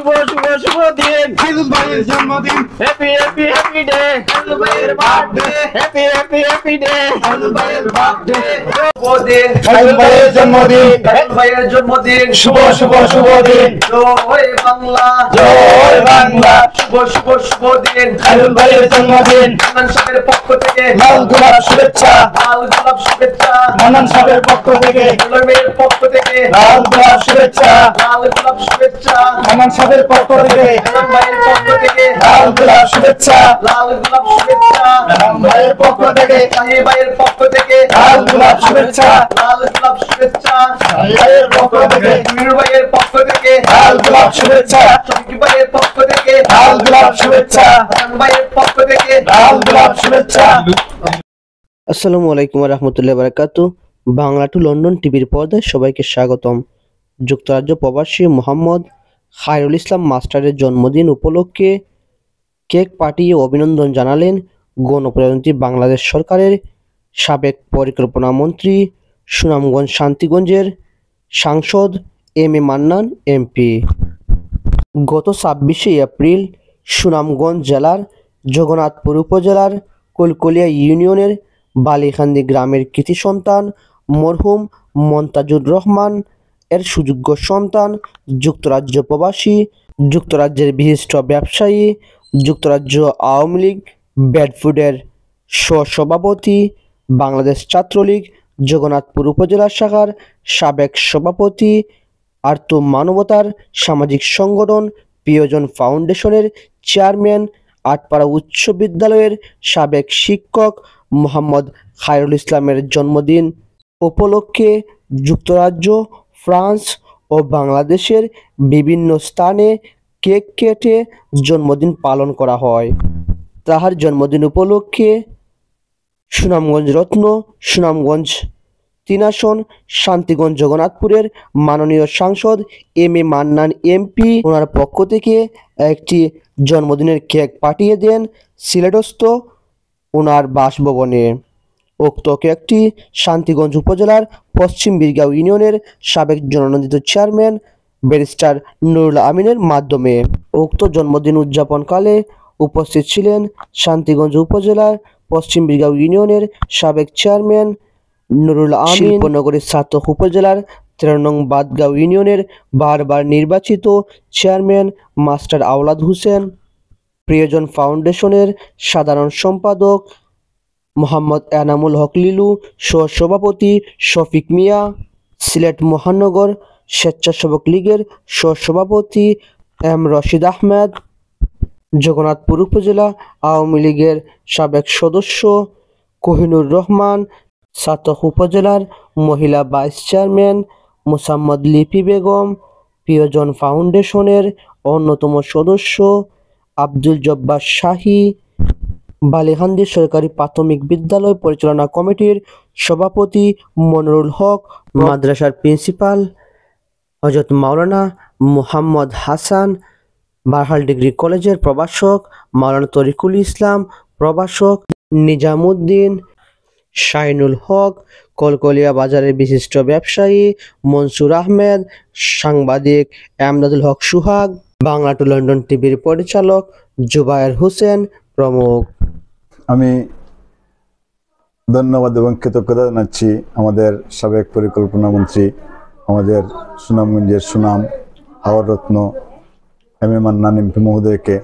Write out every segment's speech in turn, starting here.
শুভ শুভ শুভ দিন খাইরুল ভাইয়ের জন্মদিন। Happy happy happy day Khairul ভাইয়ের birthday. Happy happy happy day Khairul ভাইয়ের বার্থডে। শুভ দিন খাইরুল ভাইয়ের জন্মদিন। খাইরুল ভাইয়ের জন্মদিন শুভ শুভ শুভ দিন। জয় বাংলা জয় বাংলা। শুভ শুভ শুভ দিন খাইরুল ভাইয়ের জন্মদিন। মান্নান সাহেবের পক্ষ থেকে লাল গোলাপ শুভেচ্ছা। লাল গোলাপ শুভেচ্ছা মান্নান সাহেবের পক্ষ থেকে দুলার মেয়ের পক্ষ থেকে লাল গোলাপ শুভেচ্ছা। লাল গোলাপ শুভেচ্ছা মান্নান সাহেবের পক্ষ থেকে দুলার মায়ের পক্ষ থেকে লাল গোলাপ শুভেচ্ছা। লাল গোলাপ শুভেচ্ছা রাম ভাইয়ের পক্ষ থেকে শাহী ভাইয়ের পক্ষ থেকে লাল গোলাপ শুভেচ্ছা। লাল গোলাপ শুভেচ্ছা ভাইয়ের পক্ষ থেকে মীর ভাইয়ের পক্ষ থেকে লাল গোলাপ শুভেচ্ছা। শফিক ভাইয়ের পক্ষ থেকে লাল গোলাপ শুভেচ্ছা। হাসান ভাইয়ের পক্ষ থেকে লাল গোলাপ শুভেচ্ছা। আসসালামু আলাইকুম রহমতুল্লাহ বারাকাতু। বাংলা টু লন্ডন টিভির পর্দায় সবাইকে স্বাগতম। যুক্তরাজ্য প্রবাসী মোহাম্মদ খায়রুল ইসলাম মাস্টারের জন্মদিন উপলক্ষে কেক পাঠিয়ে অভিনন্দন জানালেন গণপ্রজাতন্ত্রী বাংলাদেশ সরকারের সাবেক পরিকল্পনা মন্ত্রী সুনামগঞ্জ শান্তিগঞ্জের সাংসদ এম এ মান্নান এমপি। গত ২৬শে এপ্রিল সুনামগঞ্জ জেলার জগন্নাথপুর উপজেলার কলকলিয়া ইউনিয়নের বালিখান্দি গ্রামের কৃতি সন্তান মরহুম মন্তাজুর রহমান এর সুযোগ্য সন্তান যুক্তরাজ্য প্রবাসী, যুক্তরাজ্যের বিশিষ্ট ব্যবসায়ী, যুক্তরাজ্য আওয়ামী লীগ ব্যাডফুডের সহসভাপতি, বাংলাদেশ ছাত্রলীগ জগন্নাথপুর উপজেলা শাখার সাবেক সভাপতি, আর্ত মানবতার সামাজিক সংগঠন প্রিয়জন ফাউন্ডেশনের চেয়ারম্যান, আটপাড়া উচ্চ বিদ্যালয়ের সাবেক শিক্ষক মোহাম্মদ খায়রুল ইসলামের জন্মদিন উপলক্ষে যুক্তরাজ্য, ফ্রান্স ও বাংলাদেশের বিভিন্ন স্থানে কেক কেটে জন্মদিন পালন করা হয়। তাহার জন্মদিন উপলক্ষে সুনামগঞ্জ রত্ন, সুনামগঞ্জ ৩ আসন, শান্তিগঞ্জ জগন্নাথপুরের মাননীয় সাংসদ এম এ মান্নান এমপি ওনার পক্ষ থেকে একটি জন্মদিনের কেক পাঠিয়ে দেন সিলেটস্থ ওনার বাসভবনে। উক্ত কেকটি শান্তিগঞ্জ উপজেলার পশ্চিম বীরগাঁও ইউনিয়নের সাবেক জননন্দিত চেয়ারম্যান ব্যারিস্টার নুরুল আমিনের মাধ্যমে উক্ত জন্মদিন উদযাপনকালে উপস্থিত ছিলেন শান্তিগঞ্জ উপজেলার পশ্চিম বীরগাঁও ইউনিয়নের সাবেক চেয়ারম্যান নুরুল আমিন, শিল্পনগরীর ছাত্র উপজেলার ১৩ নং বাদগাঁও ইউনিয়নের বারবার নির্বাচিত চেয়ারম্যান মাস্টার আওলাদ হোসেন, প্রিয়জন ফাউন্ডেশনের সাধারণ সম্পাদক মোহাম্মদ এনামুল হক লিলু, সহসভাপতি শফিক মিয়া, সিলেট মহানগর স্বেচ্ছাসেবক লীগের সহসভাপতি এম রশিদ আহমেদ, জগন্নাথপুর উপজেলা আওয়ামী লীগের সাবেক সদস্য কোহিনুর রহমান, ছাতক উপজেলার মহিলা ভাইস চেয়ারম্যান মোসাম্মদ লিপি বেগম, প্রিয়জন ফাউন্ডেশনের অন্যতম সদস্য আব্দুল জব্বার শাহী, বালিখান্দি সরকারি প্রাথমিক বিদ্যালয় পরিচালনা কমিটির সভাপতি মনিরুল হক, মাদ্রাসার প্রিন্সিপাল হযরত মাওলানা মুহাম্মদ হাসান, বারহাল ডিগ্রি কলেজের প্রভাষক মাওলানা তরিকুল ইসলাম, প্রভাষক নিজামুদ্দিন, শাহিনুল হক, কলকলিয়া বাজারের বিশিষ্ট ব্যবসায়ী মনসুর আহমেদ, সাংবাদিক এমদাদুল হক সুহাগ, বাংলা টু লন্ডন টিভির পরিচালক জুবায়ের হোসেন প্রমুখ। আমি ধন্যবাদ এবং কৃতজ্ঞতা জানাচ্ছি আমাদের সাবেক পরিকল্পনা মন্ত্রী, আমাদের সুনামগঞ্জের সুনাম হাওয়ার রত্ন এম এ মান্নান এমপি মহোদয়কে।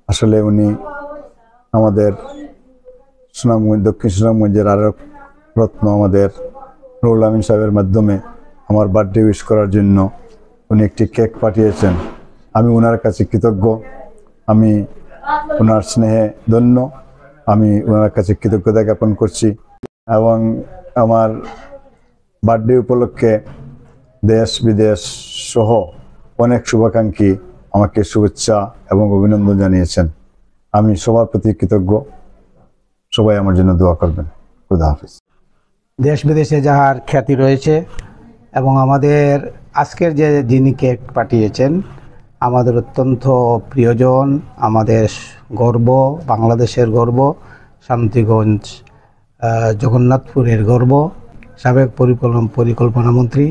আসলে উনি আমাদের সুনামগঞ্জ, দক্ষিণ সুনামগঞ্জের আরও রত্ন আমাদের নুরুল আমিন সাহেবের মাধ্যমে আমার বার্থডে উইশ করার জন্য উনি একটি কেক পাঠিয়েছেন। আমি ওনার কাছে কৃতজ্ঞ, আমি ওনার স্নেহে ধন্য, আমি ওনার কাছে কৃতজ্ঞতা জ্ঞাপন করছি। এবং আমার বার্থডে উপলক্ষে দেশ বিদেশ সহ অনেক শুভাকাঙ্ক্ষী আমাকে শুভেচ্ছা এবং অভিনন্দন জানিয়েছেন। আমি সবার প্রতি কৃতজ্ঞ। সবাই আমার জন্য দোয়া করবেন। খুদা হাফিজ। দেশ বিদেশে যাহার খ্যাতি রয়েছে এবং আমাদের আজকের যিনি কেক পাঠিয়েছেন আমাদের অত্যন্ত প্রিয়জন, আমাদের গর্ব, বাংলাদেশের গর্ব, শান্তিগঞ্জ জগন্নাথপুরের গর্ব, সাবেক পরিকল্পনা মন্ত্রী।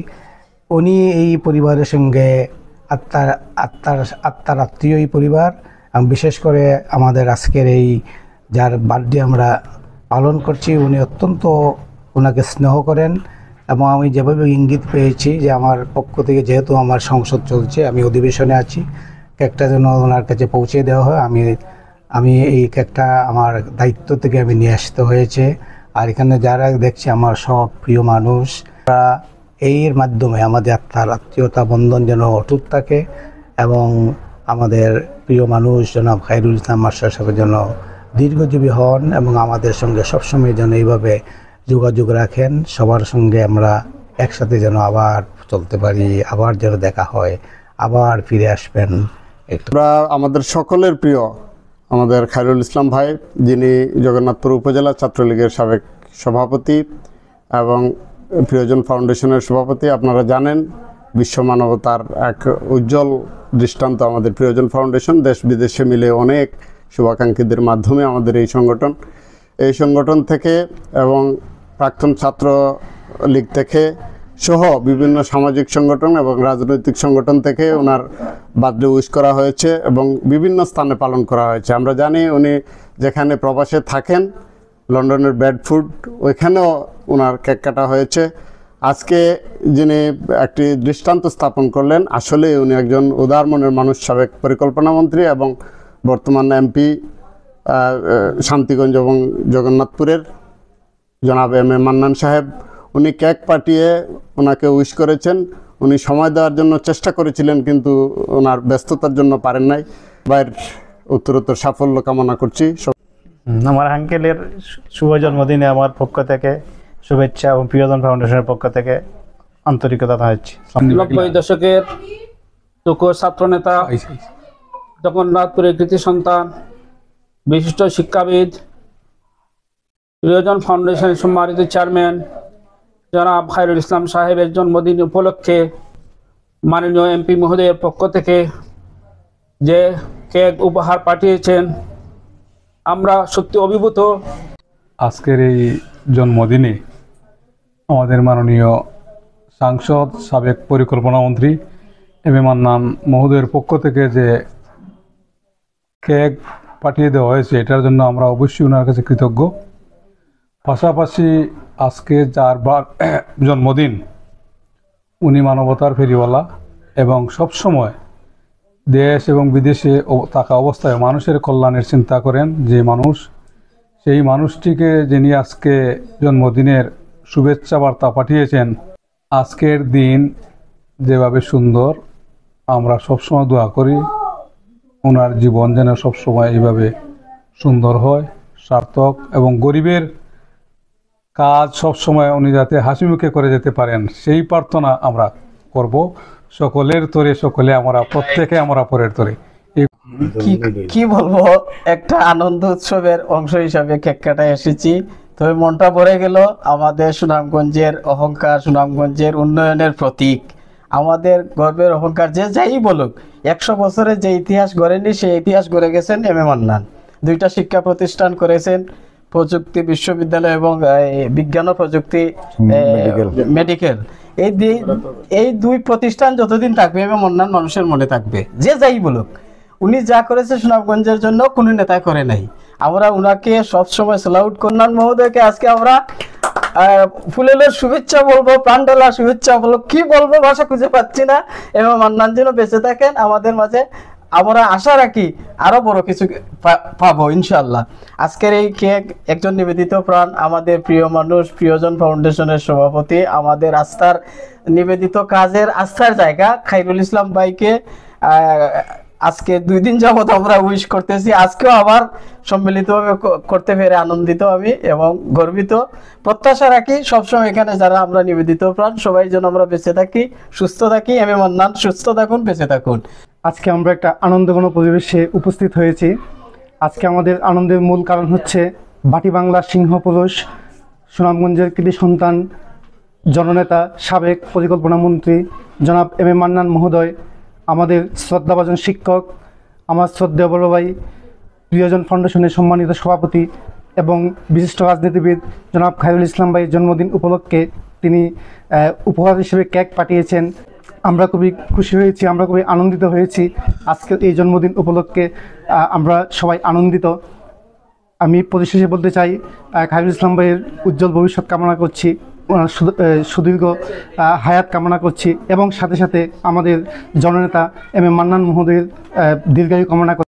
উনি এই পরিবারের সঙ্গে আত্মার আত্মীয়ই পরিবার। এবং বিশেষ করে আমাদের আজকের এই যার বার্থডে আমরা পালন করছি, উনি অত্যন্ত ওনাকে স্নেহ করেন। এবং আমি যেভাবে ইঙ্গিত পেয়েছি যে আমার পক্ষ থেকে, যেহেতু আমার সংসদ চলছে, আমি অধিবেশনে আছি, কেকটা যেন ওনার কাছে পৌঁছে দেওয়া হয়। আমি এই কেকটা আমার দায়িত্ব থেকে আমি নিয়ে আসতে হয়েছে। আর এখানে যারা দেখছি আমার সব প্রিয় মানুষ, এর মাধ্যমে আমাদের আত্মার আত্মীয়তা বন্ধন যেন অটুট থাকে এবং আমাদের প্রিয় মানুষ জনাব খায়রুল ইসলাম মাস্টার সাহেবের জন্য দীর্ঘজীবী হন এবং আমাদের সঙ্গে সবসময় যেন এইভাবে যোগাযোগ রাখেন। সবার সঙ্গে আমরা একসাথে যেন আবার চলতে পারি, আবার যেন দেখা হয়, আবার ফিরে আসবেন। আমরা আমাদের সকলের প্রিয় আমাদের খায়রুল ইসলাম ভাই, যিনি জগন্নাথপুর উপজেলা ছাত্রলীগের সাবেক সভাপতি এবং প্রিয়জন ফাউন্ডেশনের সভাপতি। আপনারা জানেন বিশ্ব মানবতার এক উজ্জ্বল দৃষ্টান্ত আমাদের প্রিয়জন ফাউন্ডেশন। দেশ বিদেশে মিলে অনেক শুভাকাঙ্ক্ষীদের মাধ্যমে আমাদের এই সংগঠন থেকে এবং প্রাক্তন ছাত্র লীগ থেকে সহ বিভিন্ন সামাজিক সংগঠন এবং রাজনৈতিক সংগঠন থেকে ওনার বার্থডে উইশ করা হয়েছে এবং বিভিন্ন স্থানে পালন করা হয়েছে। আমরা জানি উনি যেখানে প্রবাসে থাকেন, লন্ডনের বেডফোর্ড, ওইখানেও ওনার কেক কাটা হয়েছে। আজকে যিনি একটি দৃষ্টান্ত স্থাপন করলেন, আসলে উনি একজন উদার মনের মানুষ, সাবেক পরিকল্পনা মন্ত্রী এবং বর্তমান এমপি শান্তিগঞ্জ এবং জগন্নাথপুরের জনাব এম এ মান্নান সাহেব। উনি কেক পাঠিয়ে ওনাকে উইশ করেছেন। উনি সময় দেওয়ার জন্য চেষ্টা করেছিলেন, কিন্তু ওনার ব্যস্ততার জন্য পারেন নাই। বাইর উত্তরোত্তর সাফল্য কামনা করছি। আমার আঙ্কেলের শুভ জন্মদিনে আমার পক্ষ থেকে শুভেচ্ছা এবং প্রিয়জন ফাউন্ডেশনের পক্ষ থেকে আন্তরিকতা জানাচ্ছি। 90 দশকের তুখোর ছাত্রনেতা, জগন্নাথপুরের কৃতি সন্তান, বিশিষ্ট শিক্ষাবিদ, প্রিয়জন ফাউন্ডেশনের সম্মানিত চেয়ারম্যান জনাব খায়রুল ইসলাম সাহেবের জন্মদিন উপলক্ষে মাননীয় এমপি মহোদয়ের পক্ষ থেকে যে কেক উপহার পাঠিয়েছেন, আমরা সত্যি অভিভূত। আজকের এই জন্মদিনে আমাদের মাননীয় সাংসদ, সাবেক পরিকল্পনা মন্ত্রী এম এ মান্নান মহোদয়ের পক্ষ থেকে যে কেক পাঠিয়ে দেওয়া হয়েছে, এটার জন্য আমরা অবশ্যই ওনার কাছে কৃতজ্ঞ। পাশাপাশি আজকে যার জন্মদিন, উনি মানবতার ফেরিওয়ালা এবং সবসময় দেশ এবং বিদেশে থাকা অবস্থায় মানুষের কল্যাণের চিন্তা করেন যে মানুষ, সেই মানুষটিকে যিনি আজকে জন্মদিনের শুভেচ্ছা বার্তা পাঠিয়েছেন। আজকের দিন যেভাবে সুন্দর, আমরা সবসময় দোয়া করি ওনার জীবন যেন সবসময় এইভাবে সুন্দর হয়, সার্থক, এবং গরিবের কাজ সবসময় উনি যাতে হাসি মুখে করে যেতে পারেন, সেই প্রার্থনা আমরা করব। সকলের তরে সকলে আমরা, প্রত্যেকে আমরা পরের তরে। কি বলবো, একটা আনন্দ উৎসবের অংশ হিসাবে কেক কাটায় এসেছি। তবে মনটা ভরে গেল। আমাদের সুনামগঞ্জের অহংকার, সুনামগঞ্জের উন্নয়নের প্রতীক, আমাদের গর্বের অহংকার। যে যাই বলুক, 100 বছরের যে ইতিহাস গড়েনি, সেই ইতিহাস গড়ে গেছেন এম এ মান্নান। 2টা শিক্ষা প্রতিষ্ঠান করেছেন, প্রযুক্তি বিশ্ববিদ্যালয় এবং বিজ্ঞান ও প্রযুক্তি মেডিকেল। এই 2 প্রতিষ্ঠান যতদিন থাকবে এম এ মান্নান মানুষের মনে থাকবে। যে যাই বলুক, উনি যা করেছে সুনামগঞ্জের জন্য কোনো নেতা করে নাই। আমরা উনাকে সবসময় স্যালুট করলাম। মহোদয়কে আজকে আমরা ফুলেলের শুভেচ্ছা বলবো, প্রাণঢালা শুভেচ্ছা বলবো, কি বলবো ভাষা খুঁজে পাচ্ছি না। এবং মান্নান যেন বেঁচে থাকেন আমাদের মাঝে, আমরা আশা রাখি আরো বড় কিছু পাবো ইনশাল্লাহ। আজকের এই কেক একজন নিবেদিত প্রাণ, আমাদের প্রিয় মানুষ, প্রিয়জন ফাউন্ডেশনের সভাপতি, আমাদের আস্থার নিবেদিত কাজের আস্থার জায়গা খায়রুল ইসলাম ভাইকে আজকে 2 দিন যাবত আমরা উইশ করতেছি। আজকেও আবার সম্মিলিতভাবে করতে পেরে আনন্দিত আমি এবং গর্বিত। প্রত্যাশা রাখি সবসময় এখানে যারা আমরা নিবেদিত প্রাণ, সবাই যেন আমরা বেঁচে থাকি, সুস্থ থাকি। এম এ মান্নান সুস্থ থাকুন, বেঁচে থাকুন। আজকে আমরা একটা আনন্দঘন পরিবেশে উপস্থিত হয়েছি। আজকে আমাদের আনন্দের মূল কারণ হচ্ছে বাটি বাংলার সিংহপুরুষ, সুনামগঞ্জের কৃতি সন্তান, জননেতা, সাবেক পরিকল্পনা মন্ত্রী জনাব এম এ মান্নান মহোদয়, আমাদের শ্রদ্ধাভাজন শিক্ষক, আমার শ্রদ্ধেয় বড় ভাই, প্রিয়জন ফাউন্ডেশনের সম্মানিত সভাপতি এবং বিশিষ্ট রাজনীতিবিদ জনাব খায়রুল ইসলাম ভাইয়ের জন্মদিন উপলক্ষে তিনি উপহার হিসেবে কেক পাঠিয়েছেন। আমরা খুবই খুশি হয়েছি, আমরা খুবই আনন্দিত হয়েছি। আজকের এই জন্মদিন উপলক্ষে আমরা সবাই আনন্দিত। আমি পরিশেষে বলতে চাই, খায়রুল ইসলাম ভাইয়ের উজ্জ্বল ভবিষ্যৎ কামনা করছি, ওনার সুদীর্ঘ হায়াত কামনা করছি এবং সাথে সাথে আমাদের জননেতা এম এ মান্নান মহোদয়ের দীর্ঘায়ু কামনা করছি।